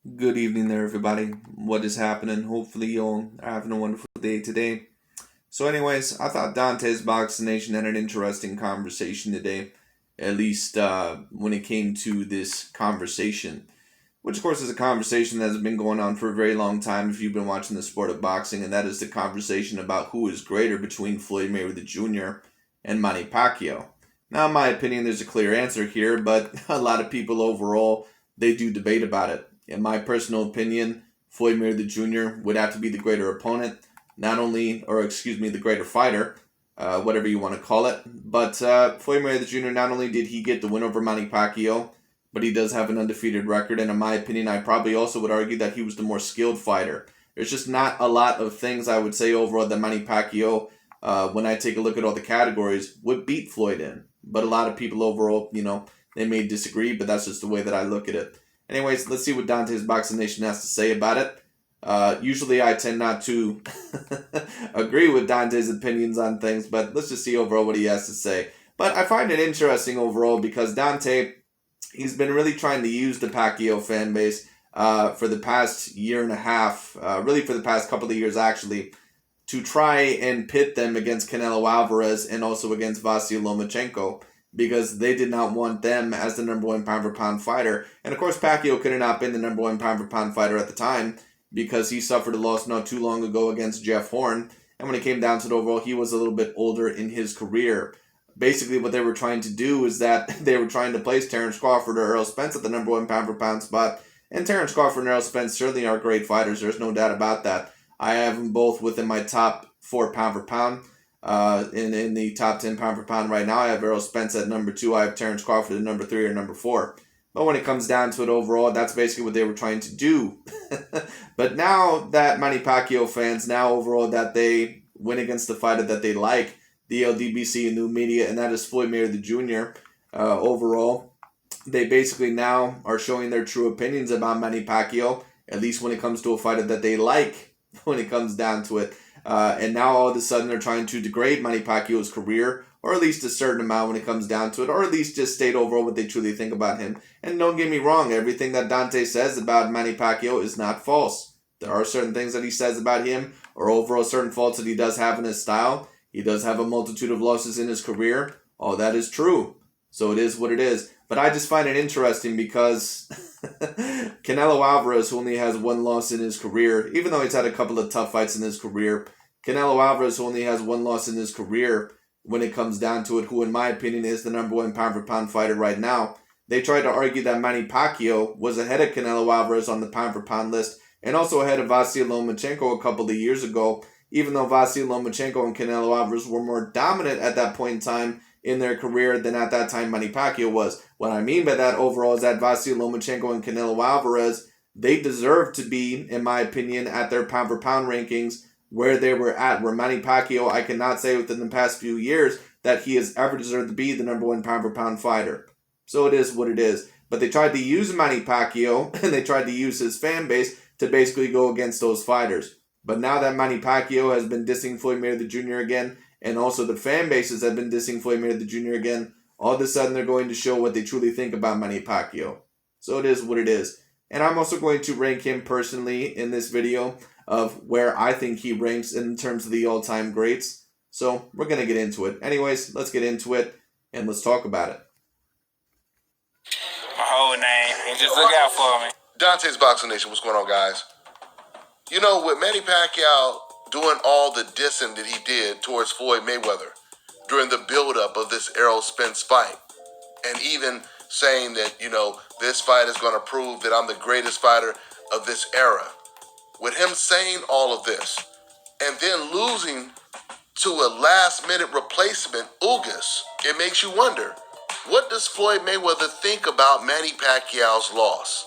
Good evening there, everybody. What is happening? Hopefully, you all are having a wonderful day today. So, anyways, I thought Dante's Boxing Nation had an interesting conversation today, at least when it came to this conversation, which, of course, is a conversation that has been going on for a very long time if you've been watching the sport of boxing, and that is the conversation about who is greater between Floyd Mayweather Jr. and Manny Pacquiao. Now, in my opinion, there's a clear answer here, but a lot of people overall, they do debate about it. In my personal opinion, Floyd Mayweather Jr. would have to be the greater opponent, not only, or excuse me, the greater fighter, whatever you want to call it. But Floyd Mayweather Jr. not only did he get the win over Manny Pacquiao, but he does have an undefeated record. And in my opinion, I probably also would argue that he was the more skilled fighter. There's just not a lot of things I would say overall that Manny Pacquiao, when I take a look at all the categories, would beat Floyd in. But a lot of people overall, they may disagree, but that's just the way that I look at it. Anyways, let's see what Dante's Boxing Nation has to say about it. Usually I tend not to agree with Dante's opinions on things, but let's just see overall what he has to say. But I find it interesting overall because Dante, he's been really trying to use the Pacquiao fan base for the past year and a half, really for the past couple of years actually, to try and pit them against Canelo Alvarez and also against Vasyl Lomachenko, because they did not want them as the number one pound for pound fighter. And of course, Pacquiao could have not been the number one pound for pound fighter at the time because he suffered a loss not too long ago against Jeff Horn. And when it came down to it overall, he was a little bit older in his career. Basically, what they were trying to do is that they were trying to place Terrence Crawford or Errol Spence at the number one pound for pound spot. And Terrence Crawford and Errol Spence certainly are great fighters. There's no doubt about that. I have them both within my top 4 pound for pound. In the top 10 pound for pound right now, I have Errol Spence at number 2. I have Terrence Crawford at number 3 or number 4. But when it comes down to it overall, that's basically what they were trying to do. But now that Manny Pacquiao fans, now overall that they win against the fighter that they like, the LDBC and new media, and that is Floyd Mayweather Jr., overall, they basically now are showing their true opinions about Manny Pacquiao, at least when it comes to a fighter that they like when it comes down to it. And now all of a sudden they're trying to degrade Manny Pacquiao's career, or at least a certain amount when it comes down to it, or at least just state overall what they truly think about him. And don't get me wrong, everything that Dante says about Manny Pacquiao is not false. There are certain things that he says about him, or overall certain faults that he does have in his style. He does have a multitude of losses in his career. All that is true. So it is what it is. But I just find it interesting because Canelo Alvarez, who only has 1 loss in his career, even though he's had a couple of tough fights in his career, Canelo Alvarez, who only has 1 loss in his career, when it comes down to it, who in my opinion is the number 1 pound for pound fighter right now, they tried to argue that Manny Pacquiao was ahead of Canelo Alvarez on the pound for pound list and also ahead of Vasyl Lomachenko a couple of years ago, even though Vasyl Lomachenko and Canelo Alvarez were more dominant at that point in time in their career than at that time Manny Pacquiao was. What I mean by that overall is that Vasyl Lomachenko and Canelo Alvarez, they deserve to be, in my opinion, at their pound for pound rankings where they were at. Where Manny Pacquiao, I cannot say within the past few years that he has ever deserved to be the number 1 pound for pound fighter. So it is what it is. But they tried to use Manny Pacquiao and they tried to use his fan base to basically go against those fighters. But now that Manny Pacquiao has been dissing Floyd Mayweather Jr. again, and also the fan bases have been dissing Floyd Mayweather Jr. again, all of a sudden they're going to show what they truly think about Manny Pacquiao. So it is what it is. And I'm also going to rank him personally in this video of where I think he ranks in terms of the all-time greats. So we're going to get into it. Anyways, let's get into it and let's talk about it. My whole name, and just look out for me. Dante's Boxing Nation, what's going on, guys? You know, with Manny Pacquiao doing all the dissing that he did towards Floyd Mayweather during the build-up of this Errol Spence fight, and even saying that, this fight is going to prove that I'm the greatest fighter of this era. With him saying all of this, and then losing to a last-minute replacement, Ugas, it makes you wonder, what does Floyd Mayweather think about Manny Pacquiao's loss?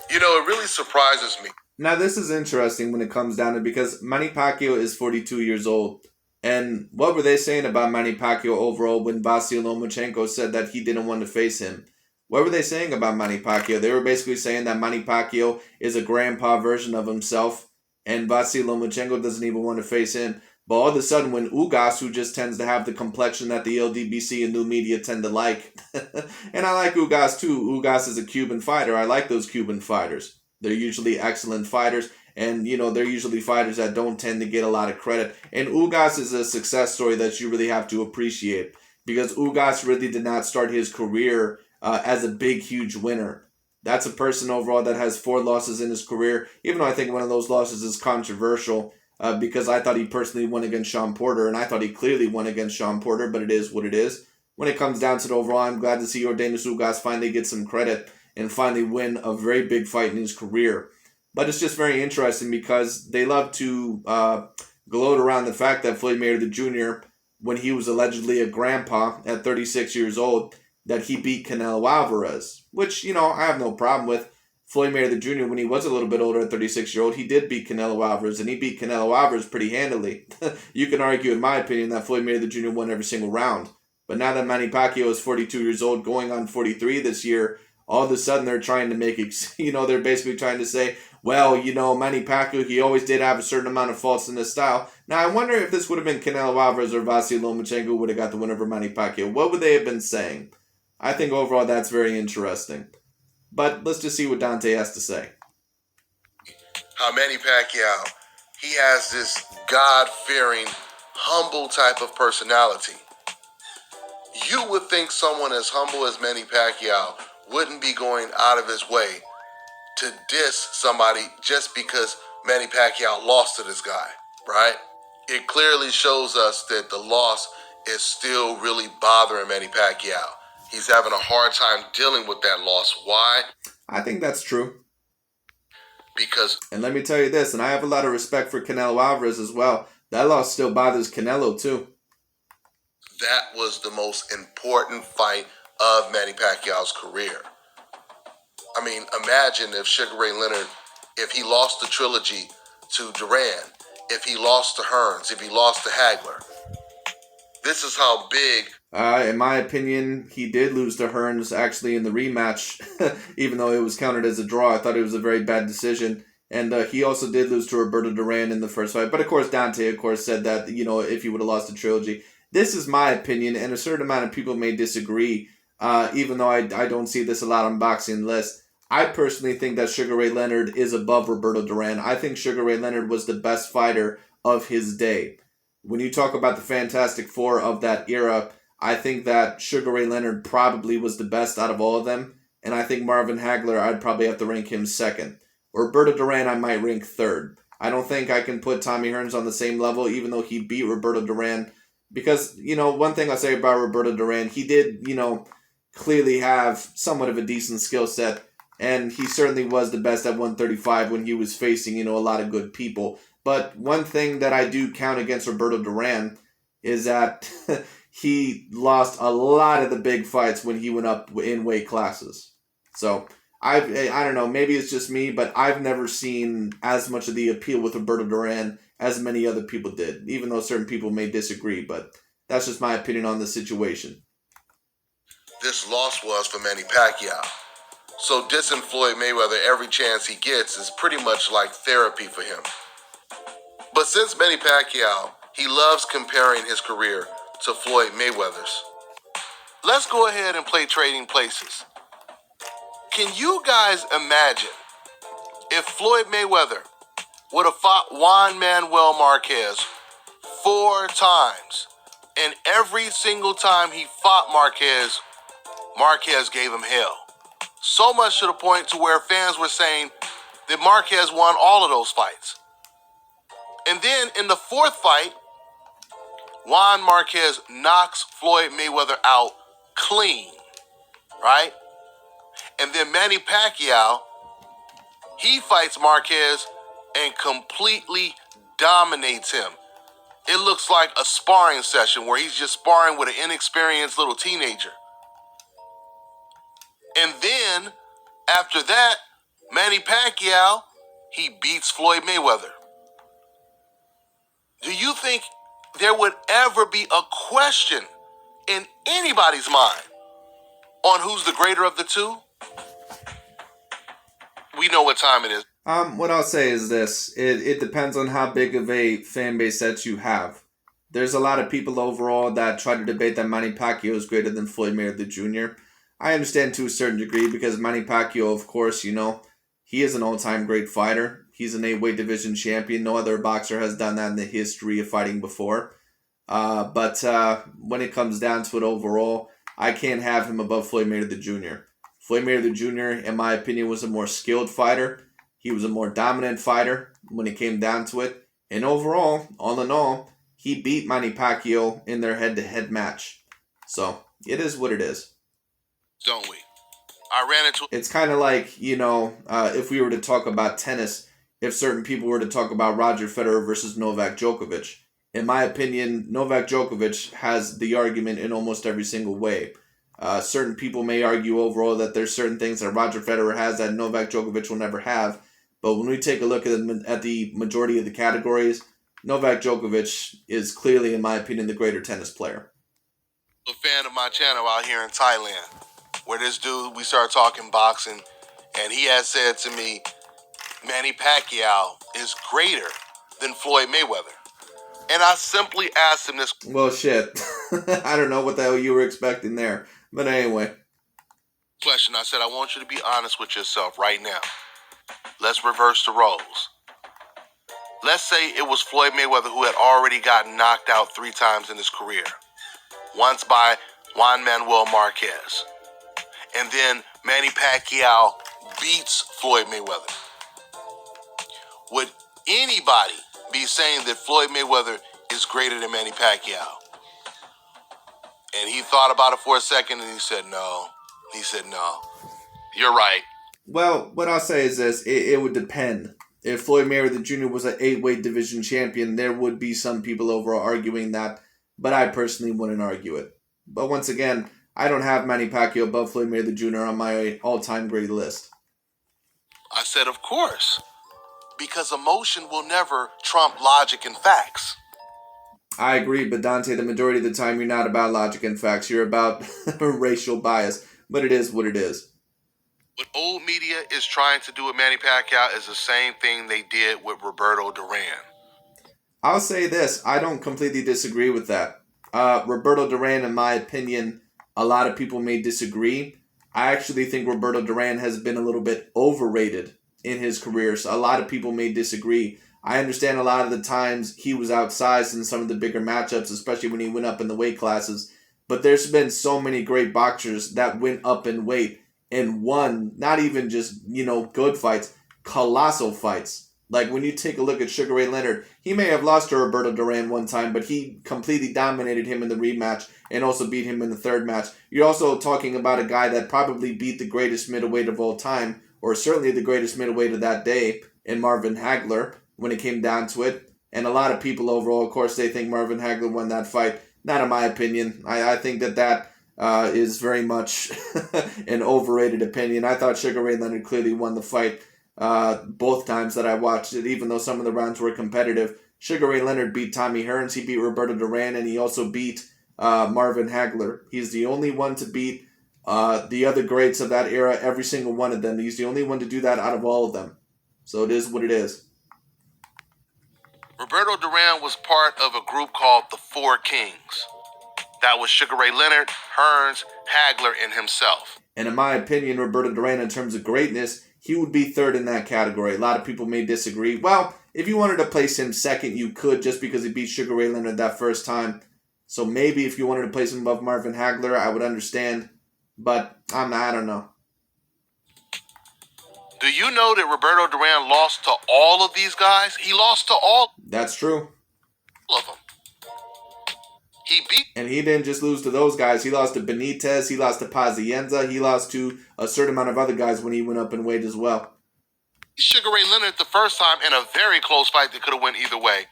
It really surprises me. Now, this is interesting when it comes down to it because Manny Pacquiao is 42 years old. And what were they saying about Manny Pacquiao overall when Vasyl Lomachenko said that he didn't want to face him? What were they saying about Manny Pacquiao? They were basically saying that Manny Pacquiao is a grandpa version of himself and Vasyl Lomachenko doesn't even want to face him. But all of a sudden, when Ugas, who just tends to have the complexion that the LDBC and new media tend to like, and I like Ugas too. Ugas is a Cuban fighter. I like those Cuban fighters. They're usually excellent fighters, and they're usually fighters that don't tend to get a lot of credit. And Ugas is a success story that you really have to appreciate, because Ugas really did not start his career as a big, huge winner. That's a person overall that has 4 losses in his career, even though I think one of those losses is controversial, because I thought he personally won against Sean Porter, and I thought he clearly won against Sean Porter, but it is what it is. When it comes down to the overall, I'm glad to see Yordenis Ugas finally get some credit and finally win a very big fight in his career. But it's just very interesting because they love to gloat around the fact that Floyd Mayweather Jr., when he was allegedly a grandpa at 36 years old, that he beat Canelo Alvarez, which, I have no problem with. Floyd Mayweather Jr., when he was a little bit older at 36-year-old, he did beat Canelo Alvarez, and he beat Canelo Alvarez pretty handily. You can argue, in my opinion, that Floyd Mayweather Jr. won every single round. But now that Manny Pacquiao is 42 years old, going on 43 this year, all of a sudden they're trying to make it, they're basically trying to say, well, Manny Pacquiao, he always did have a certain amount of faults in his style. Now, I wonder if this would have been Canelo Alvarez or Vasily Lomachenko who would have got the win over Manny Pacquiao. What would they have been saying? I think overall that's very interesting. But let's just see what Dante has to say. How Manny Pacquiao, he has this God-fearing, humble type of personality. You would think someone as humble as Manny Pacquiao wouldn't be going out of his way to diss somebody just because Manny Pacquiao lost to this guy, right? It clearly shows us that the loss is still really bothering Manny Pacquiao. He's having a hard time dealing with that loss. Why? I think that's true. Because... And let me tell you this, and I have a lot of respect for Canelo Alvarez as well. That loss still bothers Canelo too. That was the most important fight of Manny Pacquiao's career. I mean, imagine if Sugar Ray Leonard, if he lost the trilogy to Duran, if he lost to Hearns, if he lost to Hagler. This is how big... in my opinion, he did lose to Hearns actually in the rematch, even though it was counted as a draw. I thought it was a very bad decision. And he also did lose to Roberto Duran in the first fight. But of course, Dante, said that, if he would have lost the trilogy. This is my opinion, and a certain amount of people may disagree, even though I don't see this a lot on boxing lists. I personally think that Sugar Ray Leonard is above Roberto Duran. I think Sugar Ray Leonard was the best fighter of his day. When you talk about the Fantastic Four of that era, I think that Sugar Ray Leonard probably was the best out of all of them, and I think Marvin Hagler, I'd probably have to rank him second. Roberto Duran, I might rank third. I don't think I can put Tommy Hearns on the same level, even though he beat Roberto Duran. Because, one thing I'll say about Roberto Duran, he did, clearly have somewhat of a decent skill set. And he certainly was the best at 135 when he was facing, a lot of good people. But one thing that I do count against Roberto Duran is that he lost a lot of the big fights when he went up in weight classes. So, I don't know, maybe it's just me, but I've never seen as much of the appeal with Roberto Duran as many other people did, even though certain people may disagree, but that's just my opinion on the situation. This loss was for Manny Pacquiao. So dissing Floyd Mayweather every chance he gets is pretty much like therapy for him. But since Manny Pacquiao, he loves comparing his career to Floyd Mayweather's, let's go ahead and play Trading Places. Can you guys imagine if Floyd Mayweather would have fought Juan Manuel Marquez 4 times, and every single time he fought Marquez, Marquez gave him hell? So much to the point to where fans were saying that Marquez won all of those fights. And then in the 4th fight, Juan Marquez knocks Floyd Mayweather out clean, right? And then Manny Pacquiao, he fights Marquez and completely dominates him. It looks like a sparring session where he's just sparring with an inexperienced little teenager. And then, after that, Manny Pacquiao, he beats Floyd Mayweather. Do you think there would ever be a question in anybody's mind on who's the greater of the two? We know what time it is. What I'll say is this. It depends on how big of a fan base that you have. There's a lot of people overall that try to debate that Manny Pacquiao is greater than Floyd Mayweather Jr. I understand to a certain degree because Manny Pacquiao, of course, he is an all-time great fighter. He's an 8-weight division champion. No other boxer has done that in the history of fighting before. But when it comes down to it overall, I can't have him above Floyd Mayweather Jr. Floyd Mayweather Jr., in my opinion, was a more skilled fighter. He was a more dominant fighter when it came down to it. And overall, all in all, he beat Manny Pacquiao in their head-to-head match. So, it is what it is. Don't we? I ran into... It's kind of like, if we were to talk about tennis, if certain people were to talk about Roger Federer versus Novak Djokovic. In my opinion, Novak Djokovic has the argument in almost every single way. Certain people may argue overall that there's certain things that Roger Federer has that Novak Djokovic will never have. But when we take a look at the majority of the categories, Novak Djokovic is clearly, in my opinion, the greater tennis player. A fan of my channel out here in Thailand, where this dude, we started talking boxing, and he had said to me, Manny Pacquiao is greater than Floyd Mayweather. And I simply asked him this... Well, shit. I don't know what the hell you were expecting there. But anyway. Question. I said, I want you to be honest with yourself right now. Let's reverse the roles. Let's say it was Floyd Mayweather who had already gotten knocked out 3 times in his career. Once by Juan Manuel Marquez. And then Manny Pacquiao beats Floyd Mayweather. Would anybody be saying that Floyd Mayweather is greater than Manny Pacquiao? And he thought about it for a second and he said no. He said no. You're right. Well, what I'll say is this. It would depend. If Floyd Mayweather Jr. was an 8-weight division champion, there would be some people overall arguing that, but I personally wouldn't argue it. But once again, I don't have Manny Pacquiao above Floyd Mayweather Jr. on my all-time great list. I said, of course. Because emotion will never trump logic and facts. I agree, but Dante, the majority of the time, you're not about logic and facts. You're about racial bias. But it is what it is. What old media is trying to do with Manny Pacquiao is the same thing they did with Roberto Duran. I'll say this. I don't completely disagree with that. Roberto Duran, in my opinion, a lot of people may disagree. I actually think Roberto Duran has been a little bit overrated in his career. So a lot of people may disagree. I understand a lot of the times he was outsized in some of the bigger matchups, especially when he went up in the weight classes. But there's been so many great boxers that went up in weight and won, not even just, good fights, colossal fights. Like when you take a look at Sugar Ray Leonard, he may have lost to Roberto Duran one time, but he completely dominated him in the rematch and also beat him in the third match. You're also talking about a guy that probably beat the greatest middleweight of all time, or certainly the greatest middleweight of that day, in Marvin Hagler, when it came down to it. And a lot of people overall, of course, they think Marvin Hagler won that fight. Not in my opinion. I think that is very much an overrated opinion. I thought Sugar Ray Leonard clearly won the fight both times that I watched it, even though some of the rounds were competitive. Sugar Ray Leonard beat Tommy Hearns, he beat Roberto Duran, and he also beat Marvin Hagler. He's the only one to beat the other greats of that era, every single one of them. He's the only one to do that out of all of them. So it is what it is. Roberto Duran was part of a group called the Four Kings. That was Sugar Ray Leonard, Hearns, Hagler, and himself. And in my opinion, Roberto Duran, in terms of greatness, he would be third in that category. A lot of people may disagree. Well, if you wanted to place him second, you could, just because he beat Sugar Ray Leonard that first time. So maybe if you wanted to place him above Marvin Hagler, I would understand. But I don't know. Do you know that Roberto Duran lost to all of these guys? He lost to all That's true. of them. He beat... And he didn't just lose to those guys. He lost to Benitez. He lost to Pazienza. He lost to a certain amount of other guys when he went up in weight as well. Sugar Ray Leonard the first time in a very close fight that could have went either way.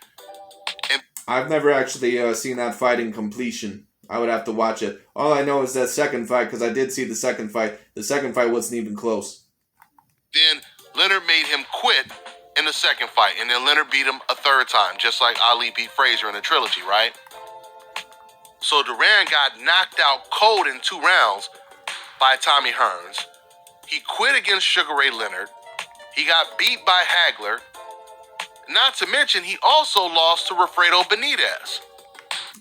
And I've never actually seen that fight in completion. I would have to watch it. All I know is that second fight, because I did see the second fight. The second fight wasn't even close. then Leonard made him quit in the second fight. And then Leonard beat him a third time, just like Ali beat Frazier in the trilogy, right? So Duran got knocked out cold in 2 rounds by Tommy Hearns. He quit against Sugar Ray Leonard. He got beat by Hagler. Not to mention, he also lost to Wilfredo Benitez.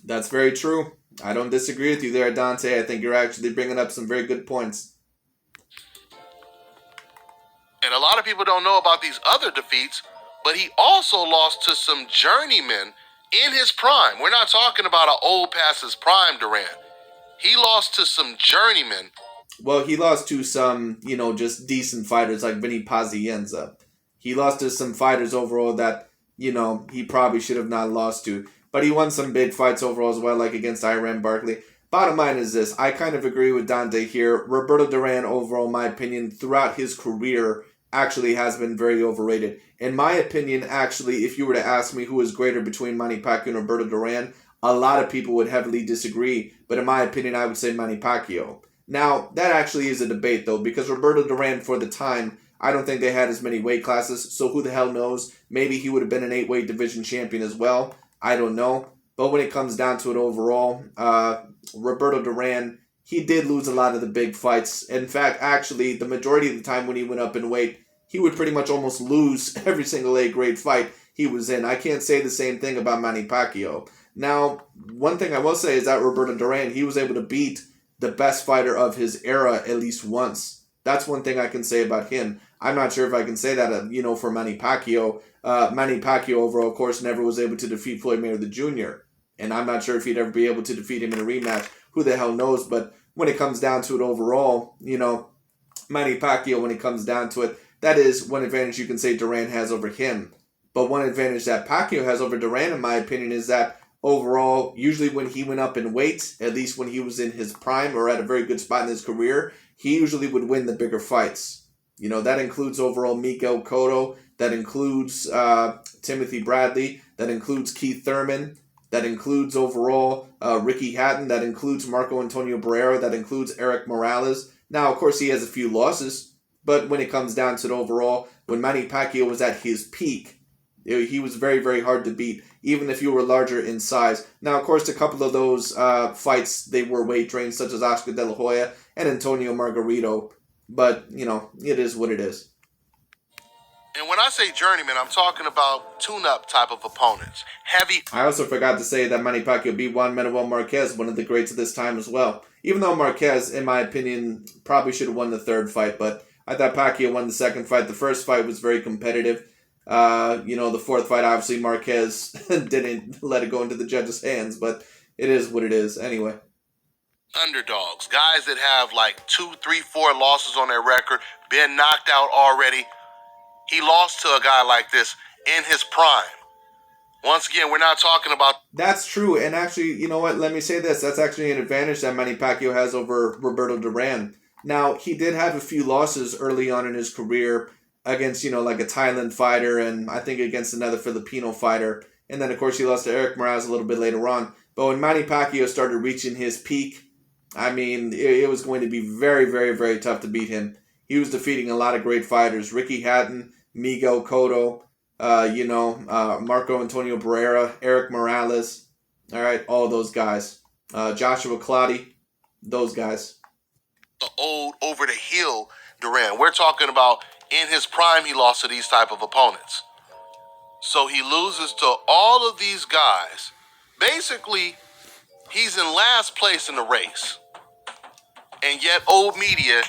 That's very true. I don't disagree with you there, Dante. I think you're actually bringing up some very good points. And a lot of people don't know about these other defeats, but he also lost to some journeymen in his prime. We're not talking about an old past his prime Duran. He lost to some journeymen. Well, he lost to some, just decent fighters like Vinny Pazienza. He lost to some fighters overall that, he probably should have not lost to. But he won some big fights overall as well, like against Iran Barkley. Bottom line is this. I kind of agree with Dante here. Roberto Duran, overall, in my opinion, throughout his career, actually has been very overrated. In my opinion, actually, if you were to ask me who is greater between Manny Pacquiao and Roberto Duran, a lot of people would heavily disagree. But in my opinion, I would say Manny Pacquiao. Now, that actually is a debate, though, because Roberto Duran, for the time, I don't think they had as many weight classes, so who the hell knows? Maybe he would have been an 8-weight division champion as well. I don't know. But when it comes down to it overall, Roberto Duran, he did lose a lot of the big fights. In fact, actually, the majority of the time when he went up in weight, he would pretty much almost lose every single A-grade fight he was in. I can't say the same thing about Manny Pacquiao. Now, one thing I will say is that Roberto Duran, he was able to beat the best fighter of his era at least once. That's one thing I can say about him. I'm not sure if I can say that, for Manny Pacquiao. Manny Pacquiao overall, of course, never was able to defeat Floyd Mayweather Jr. And I'm not sure if he'd ever be able to defeat him in a rematch. Who the hell knows? But when it comes down to it overall, Manny Pacquiao, when it comes down to it, that is one advantage you can say Duran has over him. But one advantage that Pacquiao has over Duran, in my opinion, is that overall, usually when he went up in weight, at least when he was in his prime or at a very good spot in his career, he usually would win the bigger fights. That includes overall Miguel Cotto, that includes Timothy Bradley, that includes Keith Thurman, that includes overall Ricky Hatton, that includes Marco Antonio Barrera, that includes Eric Morales. Now, of course, he has a few losses, but when it comes down to it overall, when Manny Pacquiao was at his peak, he was very, very hard to beat, even if you were larger in size. Now, of course, a couple of those fights, they were weight trained, such as Oscar De La Hoya and Antonio Margarito. But, it is what it is. And when I say journeyman, I'm talking about tune-up type of opponents. Heavy. I also forgot to say that Manny Pacquiao beat Juan Manuel Marquez, one of the greats of this time as well. Even though Marquez, in my opinion, probably should have won the third fight, but I thought Pacquiao won the second fight. The first fight was very competitive. The fourth fight, obviously, Marquez didn't let it go into the judges' hands, but it is what it is anyway. Underdogs, guys that have like 2, 3, 4 losses on their record, been knocked out already. He lost to a guy like this in his prime. Once again, we're not talking about... That's true, and actually, you know what, let me say this. That's actually an advantage that Manny Pacquiao has over Roberto Duran. Now, he did have a few losses early on in his career against, like a Thailand fighter and I think against another Filipino fighter. And then, of course, he lost to Eric Morales a little bit later on. But when Manny Pacquiao started reaching his peak, I mean, it was going to be very, very, very tough to beat him. He was defeating a lot of great fighters. Ricky Hatton, Miguel Cotto, Marco Antonio Barrera, Eric Morales. All right, all those guys. Joshua Clottey, those guys. The old, over-the-hill Duran. We're talking about in his prime, he lost to these type of opponents. So he loses to all of these guys. Basically, he's in last place in the race. And yet old media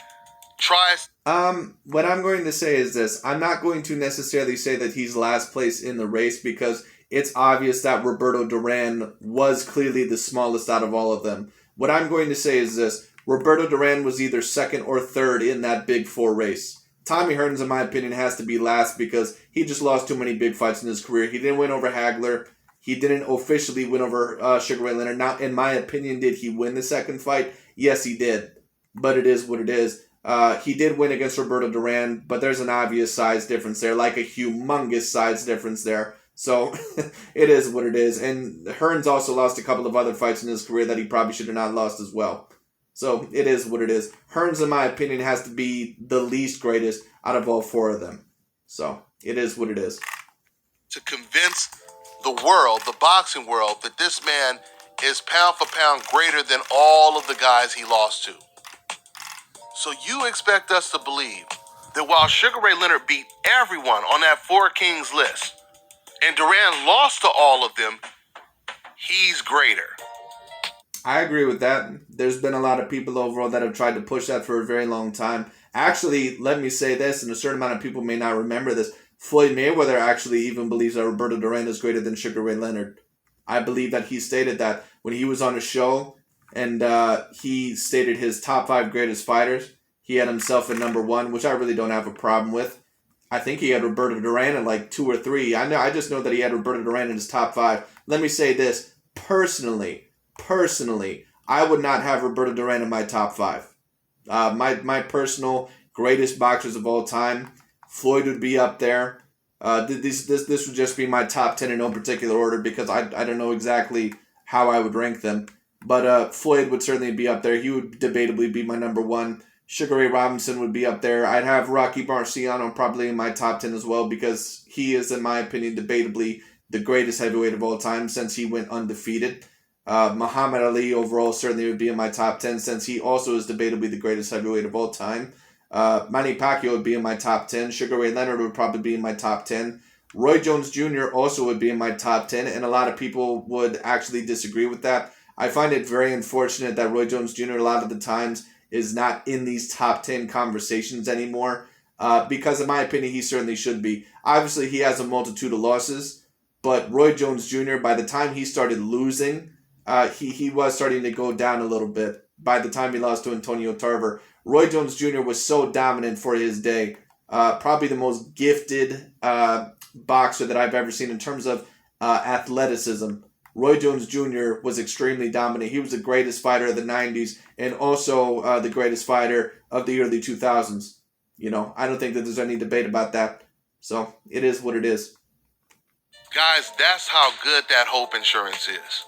tries... What I'm going to say is this. I'm not going to necessarily say that he's last place in the race because it's obvious that Roberto Duran was clearly the smallest out of all of them. What I'm going to say is this. Roberto Duran was either second or third in that Big Four race. Tommy Hearns, in my opinion, has to be last because he just lost too many big fights in his career. He didn't win over Hagler. He didn't officially win over Sugar Ray Leonard. Now, in my opinion, did he win the second fight? Yes, he did. But it is what it is. He did win against Roberto Duran, but there's an obvious size difference there, like a humongous size difference there. So, it is what it is. And Hearns also lost a couple of other fights in his career that he probably should have not lost as well. So, it is what it is. Hearns, in my opinion, has to be the least greatest out of all four of them. So, it is what it is. To convince the world, the boxing world, that this man is pound for pound greater than all of the guys he lost to. So you expect us to believe that while Sugar Ray Leonard beat everyone on that Four Kings list, and Duran lost to all of them, he's greater. I agree with that. There's been a lot of people overall that have tried to push that for a very long time. Actually, let me say this, and a certain amount of people may not remember this. Floyd Mayweather actually even believes that Roberto Duran is greater than Sugar Ray Leonard. I believe that he stated that when he was on a show, and he stated his top 5 greatest fighters. He had himself at number 1, which I really don't have a problem with. I think he had Roberto Duran at like 2 or 3. I just know that he had Roberto Duran in his top 5. Let me say this personally, I would not have Roberto Duran in my top 5. My personal greatest boxers of all time, Floyd would be up there. This would just be my top 10 in no particular order because I don't know exactly how I would rank them. But Floyd would certainly be up there. He would debatably be my number 1. Sugar Ray Robinson would be up there. I'd have Rocky Marciano probably in my top 10 as well because he is, in my opinion, debatably the greatest heavyweight of all time since he went undefeated. Muhammad Ali overall certainly would be in my top 10 since he also is debatably the greatest heavyweight of all time. Manny Pacquiao would be in my top 10. Sugar Ray Leonard would probably be in my top 10. Roy Jones Jr. also would be in my top 10, and a lot of people would actually disagree with that. I find it very unfortunate that Roy Jones Jr. a lot of the times is not in these top 10 conversations anymore because in my opinion he certainly should be. Obviously he has a multitude of losses, but Roy Jones Jr. by the time he started losing, he was starting to go down a little bit by the time he lost to Antonio Tarver. Roy Jones Jr. was so dominant for his day. Probably the most gifted boxer that I've ever seen in terms of athleticism. Roy Jones Jr. was extremely dominant. He was the greatest fighter of the 90s and also the greatest fighter of the early 2000s. I don't think that there's any debate about that. So it is what it is. Guys, that's how good that hope insurance is.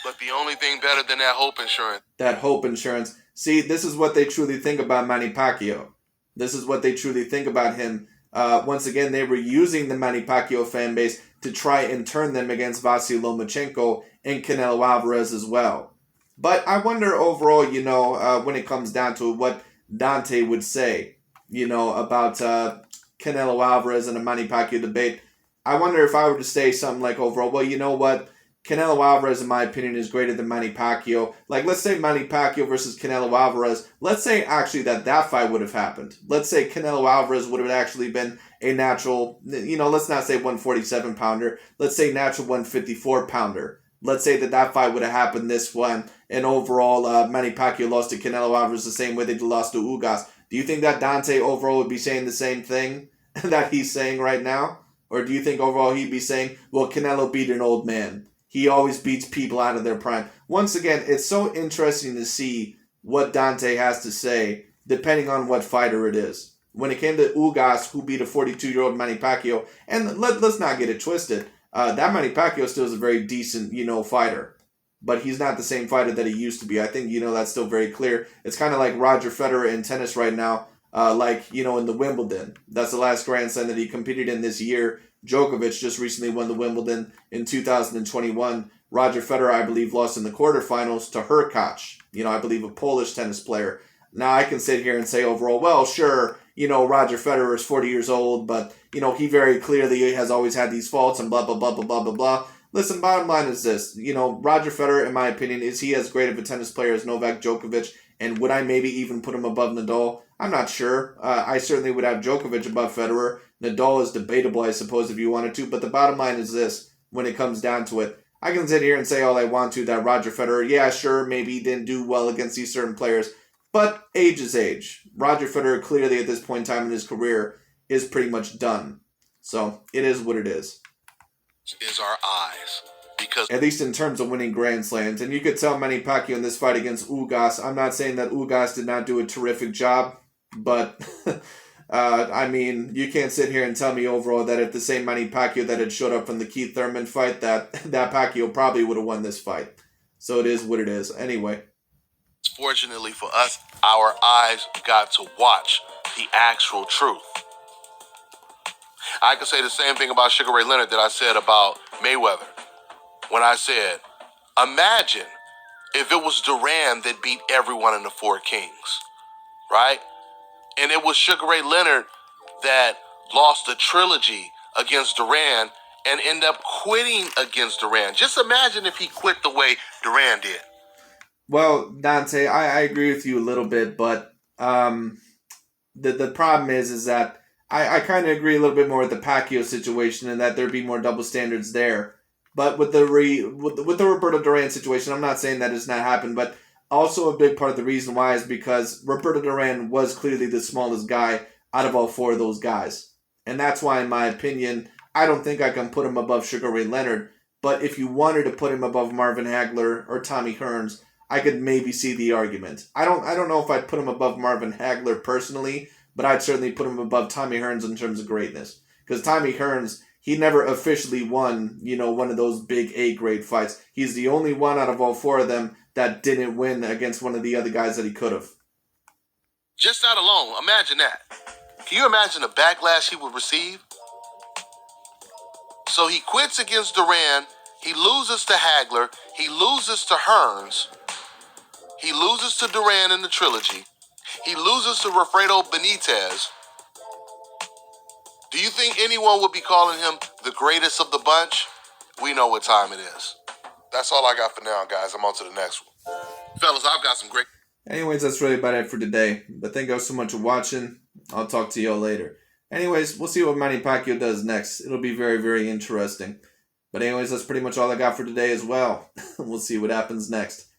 But the only thing better than that hope insurance. That hope insurance. See, this is what they truly think about Manny Pacquiao. This is what they truly think about him. Once again, they were using the Manny Pacquiao fan base to try and turn them against Vasily Lomachenko and Canelo Alvarez as well. But I wonder overall, when it comes down to what Dante would say, about Canelo Alvarez and a Manny Pacquiao debate. I wonder if I were to say something like overall, well, you know what? Canelo Alvarez, in my opinion, is greater than Manny Pacquiao. Like, let's say Manny Pacquiao versus Canelo Alvarez. Let's say, actually, that fight would have happened. Let's say Canelo Alvarez would have actually been a natural, let's not say 147-pounder. Let's say natural 154-pounder. Let's say that fight would have happened this one. And overall, Manny Pacquiao lost to Canelo Alvarez the same way they lost to Ugas. Do you think that Dante overall would be saying the same thing that he's saying right now? Or do you think overall he'd be saying, well, Canelo beat an old man? He always beats people out of their prime. Once again, it's so interesting to see what Dante has to say, depending on what fighter it is. When it came to Ugas, who beat a 42-year-old Manny Pacquiao, and let's not get it twisted, that Manny Pacquiao still is a very decent, fighter. But he's not the same fighter that he used to be. I think, that's still very clear. It's kind of like Roger Federer in tennis right now, in the Wimbledon. That's the last Grand Slam that he competed in this year. Djokovic just recently won the Wimbledon in 2021. Roger Federer, I believe, lost in the quarterfinals to Hurkacz, I believe a Polish tennis player. Now, I can sit here and say overall, well, sure, Roger Federer is 40 years old, but, he very clearly has always had these faults and blah, blah, blah, blah, blah, blah, blah. Listen, bottom line is this. Roger Federer, in my opinion, is he as great of a tennis player as Novak Djokovic? And would I maybe even put him above Nadal? I'm not sure. I certainly would have Djokovic above Federer. Nadal is debatable, I suppose, if you wanted to. But the bottom line is this, when it comes down to it. I can sit here and say all I want to that Roger Federer, yeah, sure, maybe he didn't do well against these certain players. But age is age. Roger Federer clearly at this point in time in his career is pretty much done. So it is what it is. Is our eyes. Because at least in terms of winning Grand Slams. And you could tell Manny Pacquiao in this fight against Ugas. I'm not saying that Ugas did not do a terrific job, but you can't sit here and tell me overall that if the same Manny Pacquiao that had showed up from the Keith Thurman fight, that Pacquiao probably would have won this fight. So it is what it is. Anyway. Fortunately for us, our eyes got to watch the actual truth. I can say the same thing about Sugar Ray Leonard that I said about Mayweather. When I said, imagine if it was Duran that beat everyone in the Four Kings, right? And it was Sugar Ray Leonard that lost the trilogy against Duran and ended up quitting against Duran. Just imagine if he quit the way Duran did. Well, Dante, I agree with you a little bit, but the problem is that I kind of agree a little bit more with the Pacquiao situation and that there'd be more double standards there. But with the with the Roberto Duran situation, I'm not saying that it's not happened, but also a big part of the reason why is because Roberto Duran was clearly the smallest guy out of all four of those guys. And that's why, in my opinion, I don't think I can put him above Sugar Ray Leonard. But if you wanted to put him above Marvin Hagler or Tommy Hearns, I could maybe see the argument. I don't know if I'd put him above Marvin Hagler personally, but I'd certainly put him above Tommy Hearns in terms of greatness. Because Tommy Hearns, he never officially won, one of those big A-grade fights. He's the only one out of all four of them that didn't win against one of the other guys that he could have. Just that alone, imagine that. Can you imagine the backlash he would receive? So he quits against Duran, he loses to Hagler, he loses to Hearns, he loses to Duran in the trilogy, he loses to Wilfredo Benitez. Do you think anyone would be calling him the greatest of the bunch? We know what time it is. That's all I got for now, guys. I'm on to the next one. Fellas, I've got some great... Anyways, that's really about it for today. But thank you all so much for watching. I'll talk to y'all later. Anyways, we'll see what Manny Pacquiao does next. It'll be very, very interesting. But anyways, that's pretty much all I got for today as well. We'll see what happens next.